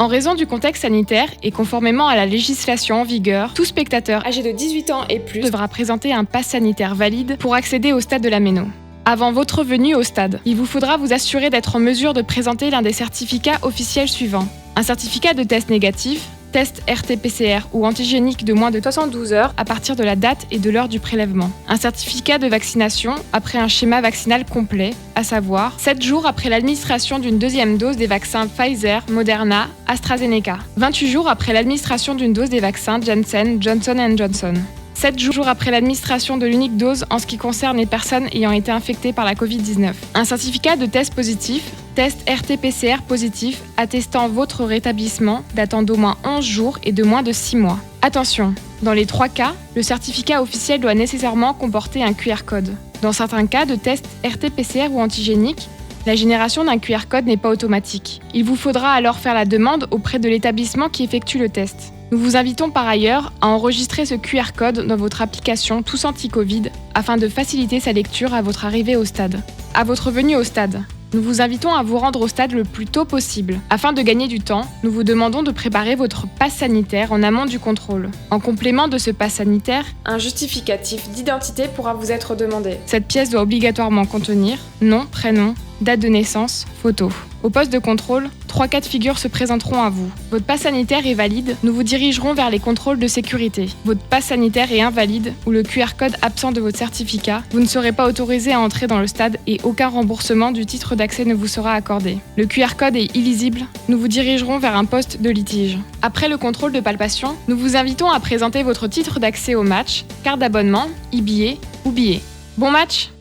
En raison du contexte sanitaire et conformément à la législation en vigueur, tout spectateur âgé de 18 ans et plus devra présenter un pass sanitaire valide pour accéder au stade de la Méno. Avant votre venue au stade, il vous faudra vous assurer d'être en mesure de présenter l'un des certificats officiels suivants. Un certificat de test négatif, test RT-PCR ou antigénique de moins de 72 heures à partir de la date et de l'heure du prélèvement. Un certificat de vaccination après un schéma vaccinal complet, à savoir 7 jours après l'administration d'une deuxième dose des vaccins Pfizer, Moderna, AstraZeneca. 28 jours après l'administration d'une dose des vaccins Janssen, Johnson & Johnson. 7 jours après l'administration de l'unique dose en ce qui concerne les personnes ayant été infectées par la Covid-19. Un certificat de test positif, test RT-PCR positif attestant votre rétablissement datant d'au moins 11 jours et de moins de 6 mois. Attention, dans les 3 cas, le certificat officiel doit nécessairement comporter un QR code. Dans certains cas de test RT-PCR ou antigénique, la génération d'un QR code n'est pas automatique. Il vous faudra alors faire la demande auprès de l'établissement qui effectue le test. Nous vous invitons par ailleurs à enregistrer ce QR code dans votre application Tous Anti-Covid afin de faciliter sa lecture à votre arrivée au stade. À votre venue au stade, nous vous invitons à vous rendre au stade le plus tôt possible. Afin de gagner du temps, nous vous demandons de préparer votre passe sanitaire en amont du contrôle. En complément de ce passe sanitaire, un justificatif d'identité pourra vous être demandé. Cette pièce doit obligatoirement contenir nom, prénom, date de naissance, photo. Au poste de contrôle, 3 cas de figure se présenteront à vous. Votre passe sanitaire est valide, nous vous dirigerons vers les contrôles de sécurité. Votre passe sanitaire est invalide ou le QR code absent de votre certificat, vous ne serez pas autorisé à entrer dans le stade et aucun remboursement du titre d'accès ne vous sera accordé. Le QR code est illisible, nous vous dirigerons vers un poste de litige. Après le contrôle de palpation, nous vous invitons à présenter votre titre d'accès au match, carte d'abonnement, e-billet ou billet. Bon match!